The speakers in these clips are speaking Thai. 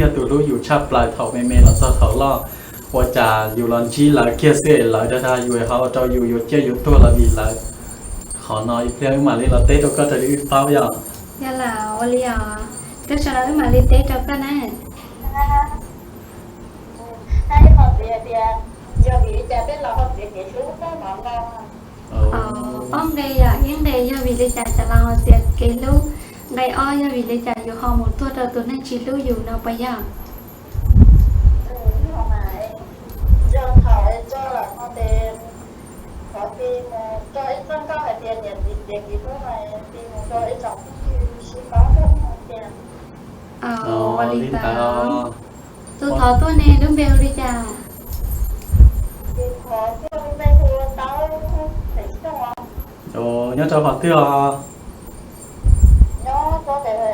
kia tụi lúc dù chắp lại thầu mẹ mẹ là sao thầu lo và trả dù lần chi là kia sẽ lại ra ra dù họ cho dù chơi dù tôi là vì là họ nói theo mà đi là tết tôi có thể đi pháo giờ giờ là ô li à cái sau đó mà đi tết cho cái này hai học việc thì giờ bị cha biết là học việc thì chú có món ngon ông đây à những đây giờ vì đi trả trả lao tiền cái lúc đây oi giờ vì đi trả dù họ một thua đầu tuần nên chỉ lúc dù nào bây giờ không phải giờ hỏi cho là họ tiền có tiền cho ít hơn có phải tiền nhận tiền gì thôi này tiền cho ít trọng chỉ có không tiền ô li ta tôi thọ tôi nè đúng bèo đi trả thì họ tiêu đây thua tao thấy không ạ nhớ cho họ tiêu nhớ có thể là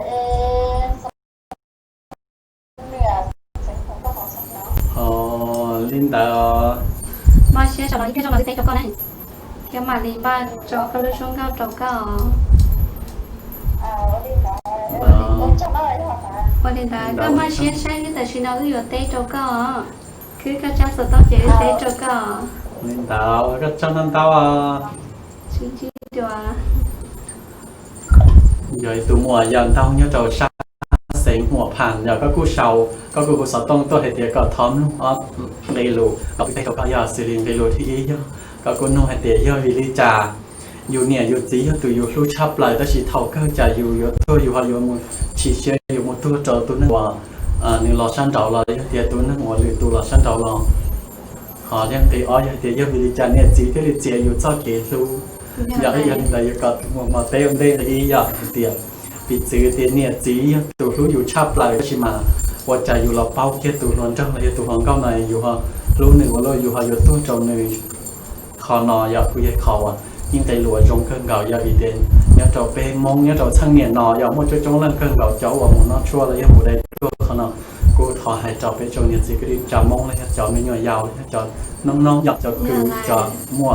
linh ta mà sẽ trả lời cái trong là tết cho con này cái mà đi ba cho con đưa xuống cao trâu cao con đi ta cái mà sẽ sai cái tài xế nào cứ tết trâu cao cứ cái cha sợ tao chế tết trâu cao linh ta cái trong năm tao chính chính điều rồi từ mùa dần tao nhớ trâu sa sinh mùa phản giờ các cô sầu các cô sầu tông tôi hay tiệt có thấm đầy lù các cái tàu cá xử lý đầy lù thì ý nhá các cô nông hay tiệt do vì lý trà dù nè dù tí từ dù lúc chắp lại ta chỉ thầu cơ trà dù tôi dù họ dù một chỉ chơi dù một tôi chờ tôi nữa nhưng lò san trầu là tiệt tôi nữa ngồi lì tôi lò san trầu là họ đang tiệt oi tiệt do vì lý trà nè chỉ cái lý trà dù cho kế lu giờ cái hiện tại có một tê ông tê thì ý giờ tiệt bịซื้อtiềnเนี่ยจีตัวรู้อยู่ชับเลยก็ชิมาว่าใจอยู่เราเป้าเกี่ยตัวร้อนจังเลยตัวของเก้าในอยู่ฮะรู้หนึ่งว่าเราอยู่ฮะอยู่ตัวเจ้าหนึ่งคอนอยากคุยเขาอ่ะยิ่งใจหลัวจงเครื่องเก่าอยากอีเดนอยากเจ้าเป้มงอยากเจ้าช่างเนี่ยนออยากมั่วจงเรื่องเครื่องเก่าเจ้าว่ามันนอชั่วเลยยังหมดได้ตัวเขาเนาะกูถอดให้เจ้าเป้จงเนี่ยจีก็ดีจำมงเลยเจ้าไม่ย่อยยาวเลยเจ้าน้องๆอยากเจ้าคือเจ้ามั่ว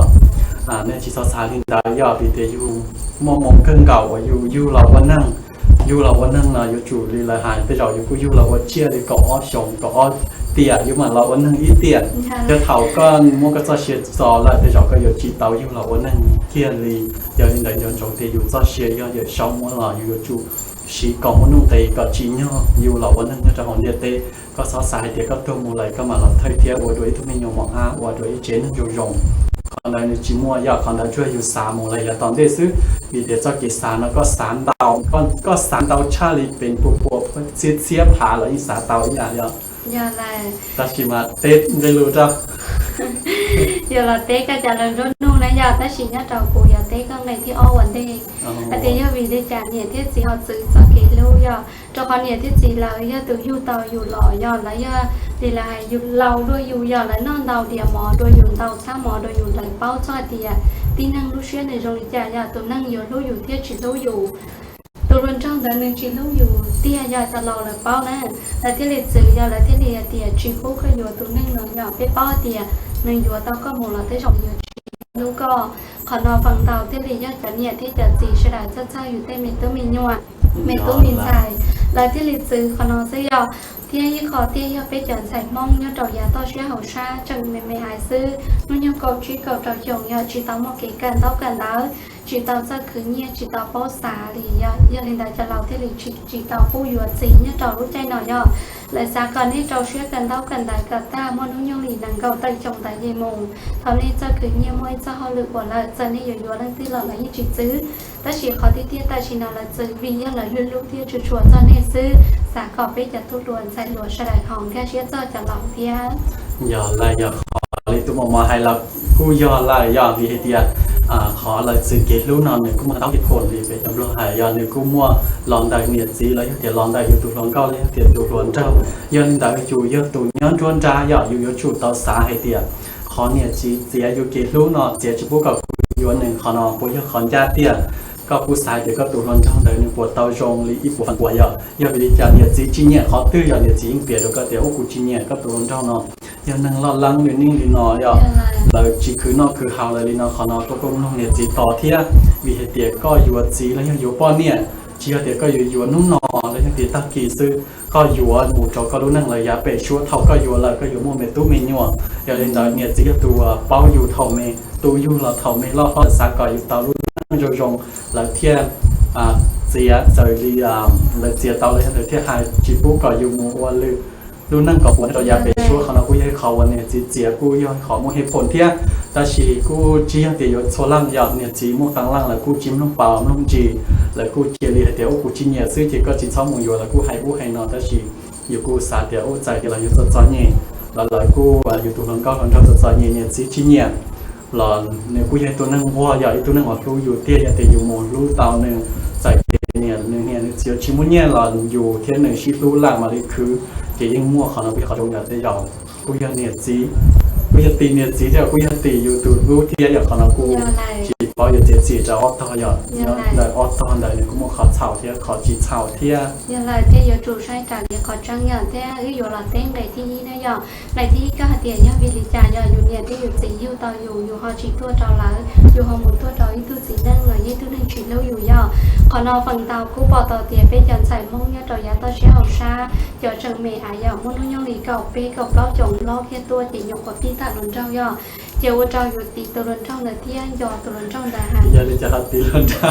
เนี่ยชีสาวสาวลินดาอยากอีเดอยู่มงเครื่องเก่าว่าอยู่เราว่านั่งอยู่เราวันนั้นอยู่chủ lý là hài bây giờอยู่เราวันchia thì có sống có tiền nhưng màเราวันนั้นít tiền cho thầu con mua cái cho xe giò lại bây giờ cóอยู่chỉ tàuอยู่เราวันนั้นkia thì giờ hiện tại giờ trong thìอยู่cho xe giờ sống muốn làอยู่chủ chỉ còn muốn nông thì có chỉ nhauอยู่เราวันนั้นcho họ địa tê có sáu sai thì có tôi mua lại có mà làm thay thế ở đuổi tôi mình nhiều món ăn ở đuổi chế nó dùng rồng còn đây chỉ mua giờ còn đây chưaอยู่สามหมดเลยแล้วตอนที่ซื้อvì để cho cái sàn nó có sàn tàu có sàn tàu cha liเป็นปัวเสียผาแล้วอีสานเตาอย่างเงี้ย giờ là แต่ชิมาเต็ดได้รู้จ้ะ giờ là tết cái trả lời rất nung nãy giờ ta chỉ nhớ trò cụ giờ tết con này thì ô vấn đề thì giờ vì đi trả nhiệt thiết gì họ xử cho cái lâu giờ cho con nhiệt thiết gì là giờ từ du tàu du lò giờ là giờ thì là du lâu đôi du giờ là non tàu thì mò đôi du tàu xa mò đôi du lại bao cho thì tin năng lúc xuyên này rồi trả giờ tụi năng nhiều lúc du thiết chỉ lúc du tụi luôn trong đời mình chỉ lúc du tia giờ ta lò là bao nè là thiết lịch sử giờ là thiết lịch thì chỉ cố cái du tụi năng nó nhỏ bé bao thì nên dù tao có một là thế trọng nhiều lúc có còn nó phần tàu thế thì chắc chắn nhiệt thế chả gì sẽ là rất saoอยู่tên mình tới mình nhua mình tới mình xài là thế lịch sử còn nó sẽ giờ thì như khó thì giờ bây giờ xài mong như trò giá to sẽ hậu xa chẳng mình hài sư nó như cầu chỉ cầu trò chồng giờ chỉ tao một cái cần đó chỉ tao ra cứ nhiên chỉ tao bao xả thì giờ hiện tại cho lão thế thì chỉ tao phu yuột gì như trò lúc chay nọ giờ lại xa cần hết trò sẽ cần tao cần đại cả ta môn nó nhau thì nàng cầu tay chồng tại dây mùng thằng này cho cứ nhiên mỗi cho họ lựa bỏ lại giờ này yuột yuột lên tí là như chỉ xứ ta chỉ khó tí ta chỉ nào là xứ vì như là luôn lúc tiêu chuột chuột cho nên xứ xả cọp bây giờ thu luồn xài luồn sẽ đại hỏng cái sẽ cho chả lòng tia giờ lại giờ khó lấy tụi mà hay làกูยอlại giờ vì thế thì khó là sự kết lúc nàoเนี่ยกูมาต้องเหตุผลดีไปจำลองหายย้อนเนี่ยกูมัวลองได้เนี่ยจีแล้วเดี๋ยวลองได้อยู่ตัวลองเก้าเลยเดี๋ยวตัวล้วนเจ้าย้อนได้อยู่เยอะตัวย้อนจวนจ้าย้อนอยู่จุดต่อสาให้เดียขอเนี่ยจีเสียอยู่เกลูกเนาะเสียจุบุกับย้อนหนึ่งขอนอปุยขอนจ้าเดียก็ผู้ชายเดี๋ยวก็ตัวล้วนเจ้าเดี๋ยวหนึ่งปวดเตาจงหรืออีปวดหัวย้อนไปดีจ้าเนี่ยจีจีเนี่ยเขาตื้อย้อนเนี่ยจีเปลี่ยนแล้วก็เดี๋ยวกูจีเนี่ยก็ตัวล้วนเจ้าเนาะย้อนนั่งรอลังอยู่นิ่งดีเนาะย้อนเราจีคือนอกคือเฮาเลยลีนอขอนอตัวกงนองเนี่ยจีต่อเที่ยวีเฮเตียก็อยู่จีแล้วยังอยู่ป้อนเนี่ยช chia thì có dụ nung nọ lấy những thì ta kỳ sư có dụ mù trò có lúc năng là giá bể chúa thầu có dụ là có dụ mua mẹ tú mẹ nhua giờ lên đó nhiệt chỉ tu bao dụ thầu mẹ tu dụ là thầu mẹ lo họ xa có dụ tàu lúc năng rồi rong là thiên chia rồi đi là chia tàu lấy rồi thiên hai chỉ bố có dụ mù qua lư lúc năng có cuốn rồi giá bể chúaเขาเราคุยให้เขาวันเนี่ยจีกูย้อนขอมุเหตุผลที่แต่ชีกูจีอย่างเดียวโซล่างอย่างเนี่ยจีมุกตั้งล่างแล้วกูจิ้มลงเปล่าลงจีแล้วกูเจริญเดี๋ยวกูจีเนี่ยซื้อจีก็จีชอบมึงอยู่แล้วกูให้กูให้นอนแต่ชีอยู่กูสาเดี๋ยวใจที่เราอยู่ตัวเนี่ยแล้วกูอยู่ตัวนั้นก็คนเราตัวเนี่ยจีจีเนี่ยแล้วเนี่ยกูยังตัวนั่งวัวอย่างตัวนั่งว่ารู้อยู่เตี้ยแต่อยู่หมู่รู้เตาหนึ่งใจเนี่ยหนึ่งเนี่ยเสียชิมุเนี่ยเราอยู่เที่ยหนึ่งชีรู้ล่างมาเลยคือเกี่ยงมั่วเขาเราไปเขาตรงอย่างได้ยาวกูยังเนี่ยจีกูยังตีเนี่ยจีเดียวกูยังตีอยู่ตัวรู้เที่ยอย่างเขาเรากูจีพออย่างเจ็ดจีจะออตต่ออย่างได้ออตต่อได้เนี่ยกูมั่วเขาเฉาเที่ยเขาจีเฉาเที่ยยังไงเที่ยวจูใช้การเรียนขอจังอย่างเที่ยอยู่หลังเต้นในที่นี้นะอย่างในที่ก็เตียนยังวิริจาอยู่เนี่ยที่อยู่จีอยู่ต่ออยู่หอจีตัวเราแล้วอยู่หอหมุนตัวเราตัวสีนั่งเลยยี่ตัวนั่งจีแล้วอยู่ย่อขอนอฝั่งเตากูปอต่อเตียเป็นยันใส่มงเนี่ยต่อยาต่อเชี่ยวชาเดี๋ยวจังเมย์หายอย่างมุ่งนุ่งยงหลีเก่าเป๊กับล้อจงล้อแค่ตัวจีหยกกับพี่ตาหนุนเจ้าย่อเจ้าเจ้าอยู่ตีตัวหนุนเจ้าเนื้อเที่ยงย่อตัวหนุนเจ้าได้หันอย่าเลยจะตีหนุนเจ้า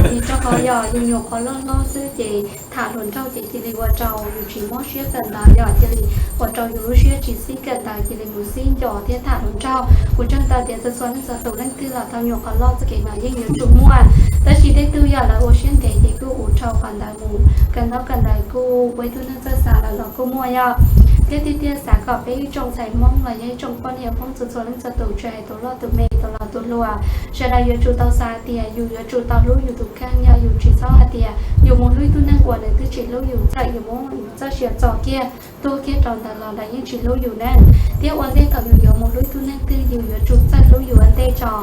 ตีเจ้าเขาย่อยังหยกเขาล้อซื้อจีถาหนุนเจ้าจีจีว่าเจ้าอยู่จีมอเชี่ยกันได้ย่อจีว่าเจ้าอยู่รู้เชี่ยจีซีกันได้จีมูซีย่อเที่ยถาหนุนเจ้ากูจังตาเดี๋ยวจะส่วนนั้นจะตัวนั่นคือเราทำหยกเขาล้อจะเก่งมายิ่งยืนจุ่มมั่วแต่ชีได้ตัวอย่างแล้วโอเชียนเด็กกูอู่เช่ากันได้มูกันแล้วกันได้กูไว้ทุนนั้นจะสาแล้วเรากูมั่วยาเตี้ยสาก็ไปจงใส่มองเลยยังจงป้อนเนี่ยพ้องจุดส่วนนั้นจะตัวใจตัวรอดตัวเมย์ตัวเราตัวรัวเชื่อได้อยู่จุดเตาซาเตียอยู่จุดเตาลู่อยู่ตุกข้างยาอยู่จีเศร้าเตียอยู่มองลุยตัวนั่งกว่าเลยคือจีลู่อยู่ใจอยู่มองจะเฉียบจ่อเกี้ยตัวเกี้ยตอนแต่เราได้ยังจีลู่อยู่นั่นเตี้ยวันเต้ต่ออยู่มองลุยตัวนั่งคืออยู่จุดใจลู่อยู่อันเต้จอ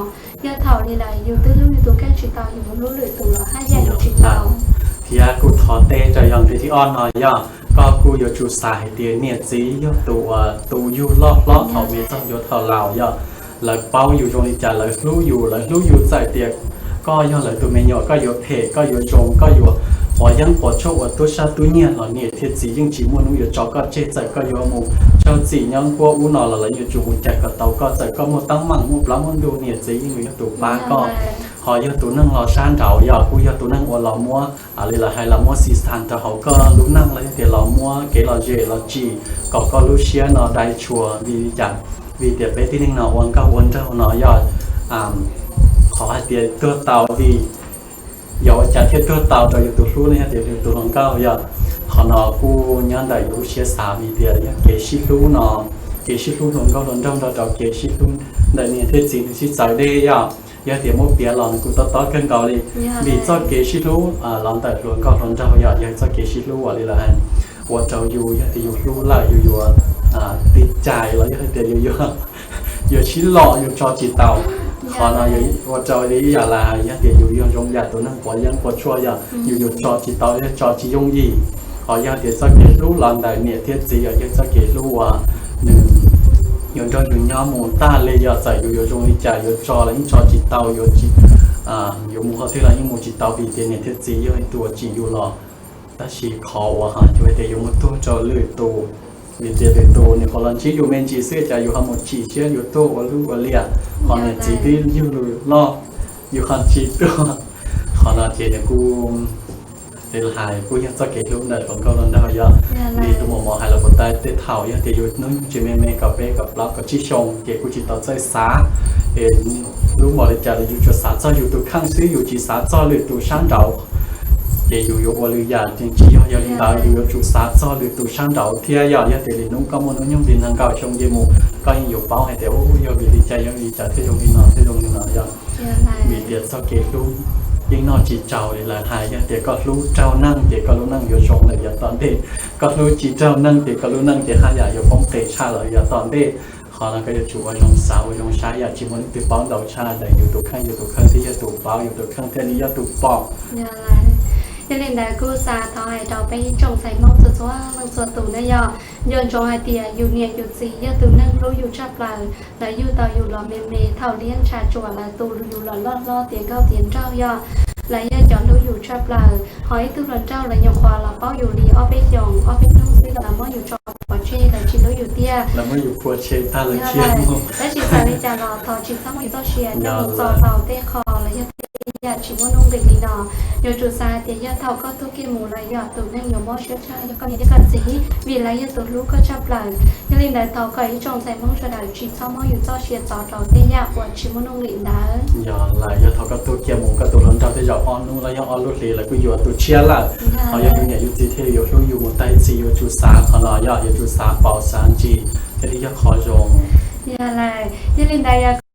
ยาเท่านี่แหละอยู่ตื้อลู่อยู่ตัวแค่จีเตาอยู่มองลุยเลยตัวห้าใหญ่อยู่จีเตาที่กูถอเตจะยังที่อ้อนน้อยย่อก็กูอยู่จุดสายเดียเนี่ยจีย่อตัวอยู่ล้อเขามีต้องอยู่เขาเหล่าย่อแล้วเป้าอยู่ตรงนี้จะเลยรู้อยู่ใจเดียก็ย่อเลยตัวเมียก็อยู่เพก็อยู่จงก็อยู่พอยังปวดโชว์ตัวชาตัวเนี่ยหล่อเนี่ยที่จียังจีมัวนุ่งอยู่จอก็เจ๊ใจก็อยู่มุเจ้าจียังกลัวอุ้นหล่อเลยอยู่จุดใจก็เตาก็ใจก็มัวตั้งมั่งมัวปล้ำมันดูเนี่ยจียังอยู่ตัวป้าก็họ yêu tụ năng lò san trào giờ cũng yêu tụ năng ở lò mua đây là hay là mua xì sàn cho họ có lúc năng lấy tiền lò mua cái lò dễ lò chỉ có lúc xia nó đại chùa vì tiền bé tí nó uống cao uống cho nó giờ họ hay tiền tua tàu vì giờ trả thiết tua tàu cho tụ số này tiền tụ hàng cao giờ họ nó cũng nhớ đại lúc xia xả vì tiền cái xí lú nó cái xí lú hàng cao lần trong đó cho cái xí lú đại này thế gì xí trái đây giờ giờ thì một bia lon cũng tốt cân cao đi vì cho kế sĩ lú lon tại ruộng cao lon trâu giờ cho kế sĩ lú ở đây là anh vợ trâu dù giờ thì dù lú lại dù tịt chạy là giờ thì dù chỉ lọ dù cho chỉ tàu họ nói vợ trâu đi giờ là giờ thì dù dùng giờ tụi nó có chua giờ dù cho chỉ tàu cho chỉ dùng gì họ giờ thì cho kế lú lon tại nhiệt thiết gì giờ cho kế lúอยู่จออยู่ย่อมูตาเลยอย่าใส่อยู่ตรงนี้จ่ายอยู่จอแล้วยิ่งจอจิตเตาอยู่จิตอยู่มูเขาที่เรายิ่งมูจิตเตาปีเดียเนี่ยที่จีอยู่ตัวจีอยู่หรอแต่ชีคอว่าฮะช่วยเดียวมูตัวจอเลือดตัวปีเดียเลือดตัวเนี่ยคนลังชีอยู่เมนจีเสื้อจ่ายอยู่หามูจีเชื่ออยู่ตัวว่าลูกว่าเลี้ยคนเนี่ยจีที่อยู่รออยู่คันจีตัวคนละเจเนี่ยกูเดี๋ยวหายกูยังจะเก็บรูปในของเขาแล้วได้ยอดีตัวหมอหายแล้วคนตายเตะเท้ายังจะอยู่นู้นจีเมกับเป้กับรับกับชิชงเก็บกูจีต่อใจสารู้หมอเลยจะอยู่จุดสาจะอยู่ตัวข้างซื้ออยู่จีสาจะหรือตัวช่างเดาเดี๋ยวอยู่บริยาจริงจียอลินดาอยู่จุดสาจะหรือตัวช่างเดาเที่ยยอยังเดี๋ยวนู้นก็มันนู้นยังบินทางเก่าชงเยมูก็ยังอยู่เป้าให้เดี๋ยวยังบินดีใจยังดีใจที่ตรงนี้นอนที่ตรงนี้นอนยังมีเดียดจะเก็บรูปยิ่งนอนจีเจ้าเลยละหายเดี๋ยวก็รู้เจ้านั่งเดี๋ยวก็รู้นั่งอยู่ชงเลยอย่าตอนเด็กก็รู้จีเจ้านั่งเดี๋ยวก็รู้นั่งเดี๋ยวหายอยู่ป้องเตะชาเลยอย่าตอนเด็กเขาเราก็จะจูว่าชงสาวชงชายอย่าจีมันติดป้องดาวชาแต่อยู่ตัวข้างที่จะถูกเป้าอยู่ตัวข้างที่จะถูกปอกcho nên là cô xa thọ hay trò bay trồng xây mong từ số lăng số tù nó do dồn cho hai tia dù nhiệt dù gì do từ nâng lối dù chắp là dù tàu dù lò mềm thảo liên trà chùa là tù dù lò lo tiền cao tiền trao do là do chọn lưuอยู่ชอบเลยหอยตู้หลังเจ้าเลยยังควาเราเป้าอยู่ดีออฟเฟกยองออฟเฟกน้องซีเราเมื่ออยู่จอปอเช่แต่ชีรู้อยู่เตี้ย แล้วเมื่ออยู่ปัวเชต้าเลยเชียร์ และชีสาวิจารณ์ทอชีซ้ำอีกต่อเชียร์จะลงจอเตาเต้คอเลยยังอยากชิมว่านุ่งดีดีเนาะอยู่จุดซาเตียเท่าก็ทุกกี่หมู่เลยอยากตัวนั่งอยู่มอเชื่อชายังก็มีที่กันสีวีไรยังตัวลูกก็ชอบเลยยังลินได้เท่าก็ยังจงใส่มั่งชดาชีซ้ำมออยู่ต่อเชียร์จอเตาเต้อยากปวดชิมว่านุ่งดีนะ อย่าไหลอย่าทอกระตุ้เกี่ยวหมูกระตุ้ร้อนจับที่จะอ่อนนุ่งแล้วยังอ่อนลุดเลยแล้วก็อยู่ตัวเชียร์ละเขายังเนี่ยอยู่ที่อยู่ที่อยู่บนใต้จีอยู่จุดสามเขาหล่ออยู่จุดสามเป่าสามจีที่ที่จะขอจง อย่าไรยังลินได้